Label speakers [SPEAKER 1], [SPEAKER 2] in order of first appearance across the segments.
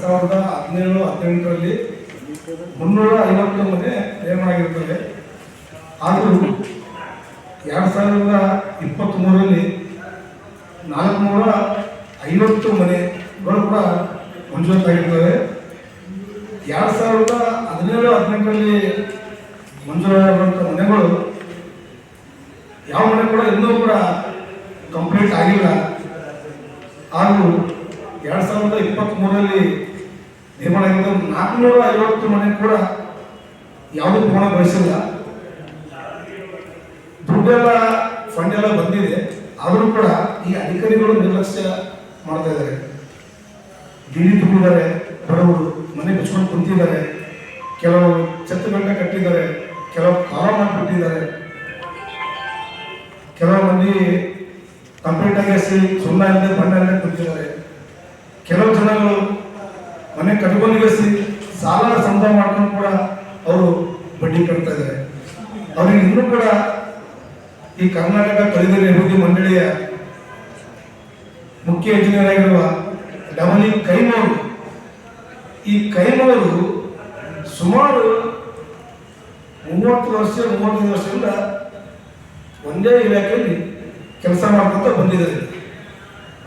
[SPEAKER 1] 2017-18ರಲ್ಲಿ 350 ಮನೆ ನಿರ್ಮಾಣ ಆಗಿರುತ್ತದೆ. ಆದರೂ 2023ರಲ್ಲಿ 450 ಮನೆಗಳು ಕೂಡ ಮಂಜೂರಾಗಿರ್ತವೆ. 2017-18ರಲ್ಲಿ ಮಂಜೂರಾಗಿರುವಂಥ ಮನೆಗಳು ಯಾವ ಮನೆ ಕೂಡ ಇನ್ನೂ ಕೂಡ ಕಂಪ್ಲೀಟ್ ಆಗಿಲ್ಲ. ಹಾಗೂ 2023ರಲ್ಲಿ ನಿರ್ಮಾಣ ಆಗಿದ್ದು 450 ಮನೆ ಕೂಡ ಯಾವುದೂ ಪೂರ್ಣಗೊಳಿಸಿಲ್ಲ. ದುಡ್ಡೆಲ್ಲ ಫಂಡ್ ಎಲ್ಲ ಬಂದಿದೆ, ಆದರೂ ಕೂಡ ಈ ಅಧಿಕಾರಿಗಳು ನಿರ್ಲಕ್ಷ್ಯ ಮಾಡ್ತಾ ಇದ್ದಾರೆ. ಗಿಳಿ ತುಂಬಿದ್ದಾರೆ, ಬಡವರು ಮನೆ ಬಿಚ್ಕೊಂಡು ಕುಂತಿದ್ದಾರೆ, ಕೆಲವು ಛತ್ತುಗಂಟೆ ಕಟ್ಟಿದ್ದಾರೆ, ಕೆಲವು ಕಾಲ ಮಾಡಿಬಿಟ್ಟಿದ್ದಾರೆ, ಕೆಲವು ಮಂದಿ ಕಂಪ್ಲೀಟ್ ಆಗಿ ಸುಣ್ಣ ಇಲ್ಲದೆ ಬಣ್ಣ ಇಲ್ಲದೆ ಕುಂತಿದ್ದಾರೆ. ಕೆಲವು ಜನಗಳು ಮನೆ ಕಟ್ಕೊಂಡಿಗೆಸಿ ಸಾಲ ಸಂಗ್ರಹ ಮಾಡ್ಕೊಂಡು ಕೂಡ ಅವರು ಬಡ್ಡಿ ಕಟ್ತಾ ಇದ್ದಾರೆ. ಅವರಿಗೆ ಇನ್ನೂ ಕೂಡ ಈ ಕರ್ನಾಟಕ ಕಲಿದರಿ ಅಭಿವೃದ್ಧಿ ಮಂಡಳಿಯ ಮುಖ್ಯ ಇಂಜಿನಿಯರ್ ಆಗಿರುವ ಡಬಲಿ ಕೈಮವರು, ಈ ಕೈಮವರು ಸುಮಾರು 35 ವರ್ಷದಿಂದ ಒಂದೇ ಇಲಾಖೆಯಲ್ಲಿ ಕೆಲಸ ಮಾಡ್ಕೊಂತ ಬಂದಿದ್ದಾರೆ.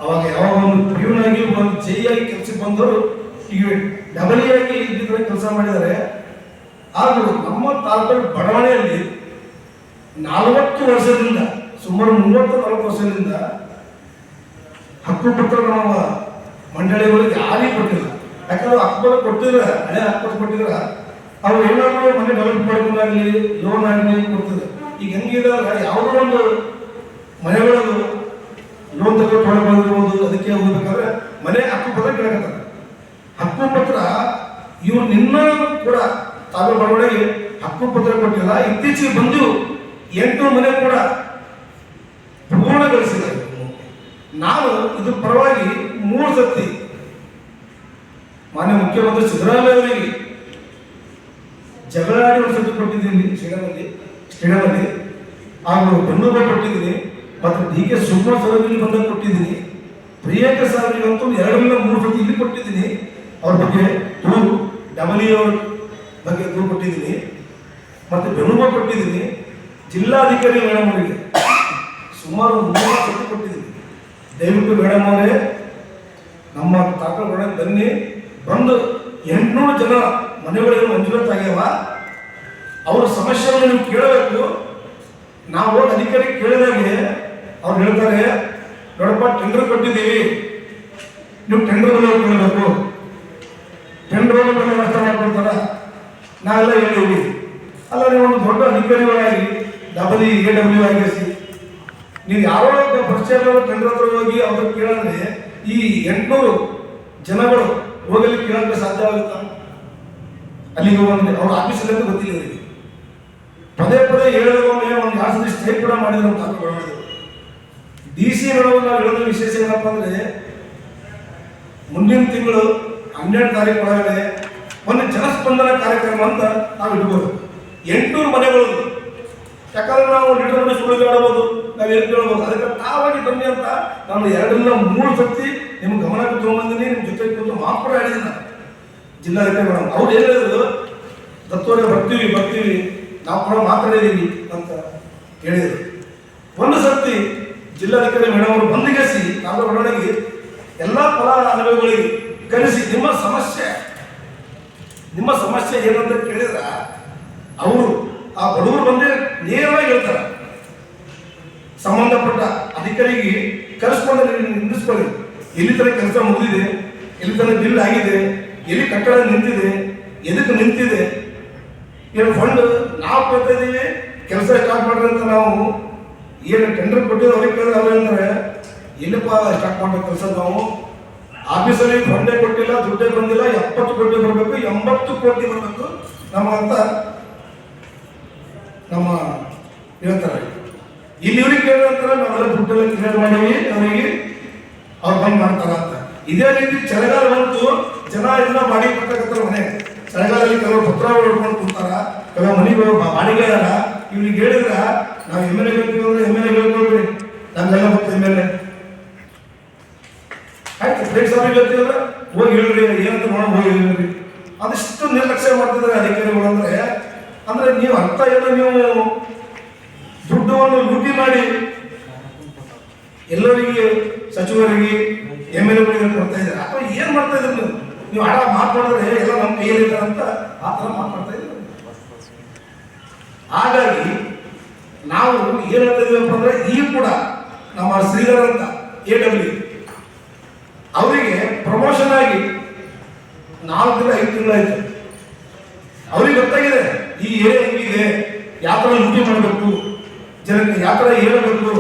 [SPEAKER 1] ಅವಾಗ ಯಾವಾಗ ಒಂದು ಪ್ಯೂನ್ ಆಗಿ ಒಂದು ಜೈ ಆಗಿ ಕೆಲಸಕ್ಕೆ ಬಂದವರು ಈಗ ಡಬಲಿ ಆಗಿ ಇದ್ದಿದ್ರೆ ಕೆಲಸ ಮಾಡಿದ್ದಾರೆ. ಹಾಗೂ ನಮ್ಮ ತಾಲೂಕು ಬಡಾವಣೆಯಲ್ಲಿ 40 ವರ್ಷದಿಂದ ಸುಮಾರು 30-40 ವರ್ಷದಿಂದ ಹಕ್ಕುಪತ್ರ ನಮ್ಮ ಮಂಡಳಿಗಳಿಗೆ ಯಾರಿಗೆ ಕೊಟ್ಟಿಲ್ಲ. ಯಾಕಂದ್ರೆ ಹಕ್ಕುಪತ್ರ ಕೊಟ್ಟಿದ್ರೆ, ಹಳೆ ಹಕ್ಕುಪತ್ರ ಕೊಟ್ಟಿದ್ರೆ ಅವ್ರು ಏನಾದ್ರು ಮನೆ ಡೆವಲಪ್ ಮಾಡ್ಕೊಂಡಾಗಲಿ ಲೋನ್ ಆಗಲಿ ಕೊಡ್ತಿದ್ರು. ಈಗ ಹೆಂಗಿದಾಗ ಯಾವುದೋ ಒಂದು ಮನೆಗಳು ಲೋನ್ ತೆಗೆದುಕೊಳ್ಳಬಹುದು, ಅದಕ್ಕೆ ಹೋಗ್ಬೇಕಾದ್ರೆ ಮನೆ ಹಕ್ಕುಪತ್ರ ಕೇಳಕತ್ತಾರೆ. ಹಕ್ಕುಪತ್ರ ಇವ್ರು ನಿನ್ನ ಕೂಡ ತಾಲೂಕು ಬಡವಣೆಗೆ ಹಕ್ಕುಪತ್ರ ಕೊಟ್ಟಿಲ್ಲ. ಇತ್ತೀಚೆಗೆ ಬಂದು 8 ಮನೆ ಕೂಡ ಪೂರ್ಣಗೊಳಿಸಿದ್ದಾರೆ. ನಾನು ಇದ್ರ ಪರವಾಗಿ 3 ಸತಿ ಮಾನ್ಯ ಮುಖ್ಯಮಂತ್ರಿ ಸಿದ್ದರಾಮಯ್ಯ ಅವರಿಗೆ ಜಗಳಾಡಿ ಒಂದು ಸತಿ ಕೊಟ್ಟಿದ್ದೀನಿ ಸ್ಟೇಡಿಯಂನಲ್ಲಿ, ಹಾಗೂ ಬೆಂಗಳೂರು ಕೊಟ್ಟಿದ್ದೀನಿ, ಮತ್ತು DK ಶಿವಕುಮಾರ್ ಸರ್ ಬಂದಾಗ ಕೊಟ್ಟಿದ್ದೀನಿ, ಪ್ರಿಯಾಂಕ ಸಾರ್ಗಂತೂ 2-3 ಸತಿ ಇಲ್ಲಿ ಕೊಟ್ಟಿದ್ದೀನಿ. ಅವ್ರ ಬಗ್ಗೆ ದೂರು, ಡಬಲಿ ಅವ್ರ ಬಗ್ಗೆ ದೂರು ಕೊಟ್ಟಿದ್ದೀನಿ, ಮತ್ತು ಬೆಂಗಳೂರು ಕೊಟ್ಟಿದ್ದೀನಿ. ಜಿಲ್ಲಾಧಿಕಾರಿ ಮೇಡಮ್ ಅವರಿಗೆ ಸುಮಾರು 3 ಸತಿ ಕೊಟ್ಟಿದ್ದೀನಿ. ದಯವಿಟ್ಟು ಮೇಡಮ್ ಅವರೇ ನಮ್ಮ ತಾಕಲ್ಗೊಳಗೆ ಬನ್ನಿ, ಬಂದು 800 ಜನ ಮನೆಗಳಿಗೆ ಮಂಜೂರಾತಾಗ್ಯಾವ, ಅವ್ರ ಸಮಸ್ಯೆಗಳನ್ನು ನೀವು ಕೇಳಬೇಕು. ನಾವು ಅಧಿಕಾರಿ ಕೇಳಿದಾಗೆ ಅವ್ರು ಹೇಳ್ತಾರೆ, ನೋಡಪ್ಪ ಟೆಂಡರ್ ಕೊಟ್ಟಿದ್ದೀವಿ, ನೀವು ಟೆಂಡರ್ ಮೇಲೆ ಕೇಳಬೇಕು, ಟೆಂಡರ್ ಮೇಲೆ ನಷ್ಟ ಮಾಡ್ಕೊಳ್ತಾರ, ನಾವೆಲ್ಲ ಹೇಳಿವಿ. ಅಲ್ಲ, ನೀವು ಒಂದು ದೊಡ್ಡ ಅಧಿಕಾರಿಗಳಾಗಿ ಡಬಲಿ AW ಆಗಿಸಿ ನೀವು ಯಾರೋ ಪರಿಚಯ ಟೆಂಡರ್ ಹತ್ರ ಹೋಗಿ ಅವ್ರಿಗೆ ಕೇಳಿದ್ರೆ ಈ 800 ಜನಗಳು ಹೋಗಲಿ ಕೇಳೋಕ್ಕೆ ಸಾಧ್ಯವಾಗುತ್ತಾ? ಅಲ್ಲಿಗೆ ಹೋಗಿ ಅವ್ರ ಆಫೀಸಲ್ಲಿ ಅಂತ ಗೊತ್ತಿಲ್ಲ ಅವರಿಗೆ. ಪದೇ ಹೇಳಿದೊಮ್ಮೆ ಒಂದು 2 ಸತಿ ಸ್ಟೇ ಕೂಡ ಮಾಡಿದ್ರು ಅಂತ ಮಾಡಿದ್ರು. DC ಮೇಡಮ್ ನಾವು ಹೇಳೋದು ವಿಶೇಷ ಏನಪ್ಪ ಅಂದರೆ, ಮುಂದಿನ ತಿಂಗಳು 12 ತಾರೀಕು ಒಳಗಡೆ ಒಂದು ಜನಸ್ಪಂದನ ಕಾರ್ಯಕ್ರಮ ಅಂತ ನಾವು ಇಡ್ಬೋದು. 800 ಮನೆಗಳು, ಯಾಕಂದ್ರೆ ನಾವು ಲೀಟರ್ ಸುಳಿದು ಆಡಬಹುದು, ನಾವು ಏನು ಕೇಳಬಹುದು. ಅದಕ್ಕೆ ತಾವಾಗಿ ಬನ್ನಿ ಅಂತ ನಾನು 2-3 ಸತಿ ನಿಮ್ಮ ಗಮನಕ್ಕೆ ತೊಗೊಂಬಂದಿನಿ. ನಿಮ್ಮ ಜೊತೆ ಕೂತು ಮಾತ್ರ ಹೇಳಿದ್ದೀನಿ ನಾನು ಜಿಲ್ಲಾಧಿಕಾರಿ ಮೇಡಮ್. ಅವ್ರು ಹೇಳಿದ್ರು, ದತ್ತೋರೆ ಬರ್ತೀವಿ ನಾವು ಕೂಡ ಮಾತಾಡಿದ್ದೀವಿ ಅಂತ ಹೇಳಿದರು. ಒಂದು ಸರ್ತಿ ಜಿಲ್ಲಾಧಿಕಾರಿ ಮೇಡಮ್ ಅವರು ಬಂದಿಗೆಸಿ ನಾವು ಒಳಗೆ ಎಲ್ಲ ಫಲಾನುಭವಿಗಳಿಗೆ ಕರೆಸಿ ನಿಮ್ಮ ಸಮಸ್ಯೆ ಏನಂತ ಕೇಳಿದ್ರ ಅವರು ಆ ಬಡವರು ಬಂದೇ ನೇರವಾಗಿ ಹೇಳ್ತಾರೆ. ಸಂಬಂಧಪಟ್ಟ ಅಧಿಕಾರಿಗೆ ಕರೆಸ್ಕೊಂಡು ನಿಲ್ಲಿಸ್ಕೊಳ್ಳಿ, ಎಲ್ಲಿ ತನಕ ಕೆಲಸ ಮುಗಿದಿದೆ, ಎಲ್ಲಿ ತನಕ ಬಿಲ್ ಆಗಿದೆ, ಎಲ್ಲಿ ಕಟ್ಟಡ ನಿಂತಿದೆ, ಎದಕ್ಕೆ ನಿಂತಿದೆ, ಏನು ಫಂಡ್ ನಾವು ಕೊಡ್ತಾ ಇದ್ದೀವಿ, ಕೆಲಸ ಸ್ಟಾರ್ಟ್ ಮಾಡ್ರಿ ಅಂತ ನಾವು ಏನು ಟೆಂಡರ್ ಕೊಟ್ಟಿದ್ದು ಅವ್ರಿಗೆ ಕೇಳಿದ್ರೆ ಅವ್ರು ಹೇಳ್ತಾರೆ, ಎಲ್ಲಿಪ್ಪ ಸ್ಟಾರ್ಟ್ ಮಾಡೋ ಕೆಲಸ, ನಾವು ಆಫೀಸಲ್ಲಿ ಫಂಡೇ ಕೊಟ್ಟಿಲ್ಲ, ದುಡ್ಡೇ ಬಂದಿಲ್ಲ, 70 ಕೋಟಿ ಬರಬೇಕು, 80 ಕೋಟಿ ಬರಬೇಕು ನಮಗಂತ ನಮ್ಮ ಹೇಳ್ತಾರೆ. ಇಲ್ಲಿ ಇವ್ರಿಗೆ ಕೇಳಿದ್ರೆ ನಾವೆಲ್ಲ ದುಡ್ಡೆಲ್ಲ ಕ್ಲಿಯರ್ ಮಾಡೀವಿ, ಅವರಿಗೆ ಅವ್ರು ಬಂದ್ ಮಾಡ್ತಾರ ಅಂತ. ಇದೇ ರೀತಿ ಚಳಿಗಾಲ ಬಂತು, ಜನ ಎಲ್ಲ ಬಾಡಿಗೆ ಕಟ್ಟಕತ್ತಾರ ಮನೆ. ಚಳಿಗಾಲದಲ್ಲಿ ಕೆಲವರು ಪತ್ರ ಹೊಡ್ಕೊಂಡು ಕೂತಾರ, ಕೆಲವು ಮನೆಗಳು ಬಾಡಿಗೆ ಅಲ್ಲ. ಇವ್ರಿಗೆ ಹೇಳಿದ್ರ ನಾವು MLA ಹೇಳ್ತೀವಿ ಅಂದ್ರೆ MLA ಹೇಳ್ಕೊಳ್ರಿ, ನಮ್ಗೆಲ್ಲ ಗೊತ್ತು MLA ಆಯ್ತು. ಪ್ಲೇಟ್ ಸಾರಿಗೆ ಹೇಳ್ತೀವಲ್ಲ ಹೋಗಿ ಹೇಳ್ರಿ ಏನಂತ ನೋಡೋಣ. ಮಾಡ್ತಿದ್ದಾರೆ ಅಧಿಕಾರಿಗಳು ಅಂದ್ರೆ ನೀವು ಅಂತ ಏನು ನೀವು ದುಡ್ಡನ್ನು ಲೂಟಿ ಮಾಡಿ ಎಲ್ಲರಿಗೆ ಸಚಿವರಿಗೆ MLA ಕೊಡ್ತಾ ಇದ್ದಾರೆ ಅಥವಾ ಏನ್ ಮಾಡ್ತಾ ಇದ್ರಿ ನೀವು ಹಣ ಮಾತಾಡಿದ್ರೆ ಎಲ್ಲ ನಮ್ಮ ಕೈಯಲ್ಲಿ ಅಂತ ಆ ತರ ಮಾತಾಡ್ತಾ ಇದ್ದಾರೆ. ಹಾಗಾಗಿ ನಾವು ಏನ್ ಹೇಳ್ತಾ ಇದೀವಪ್ಪ ಅಂದ್ರೆ ಈ ಕೂಡ ನಮ್ಮ ಶ್ರೀಧರ್ ಅಂತ AW ಅವರಿಗೆ ಪ್ರಮೋಷನ್ ಆಗಿ 4-5 ತಿಂಗಳಾಯ್ತು. ಅವ್ರಿಗೆ ಗೊತ್ತಾಗಿದೆ ಈ ಏರಿಯಾ ಹೆಂಗಿದೆ, ಯಾವ ತರ ಲೂಟಿ ಮಾಡಬೇಕು, ಜನಕ್ಕೆ ಯಾವ ತರ ಹೇಳಬೇಕು,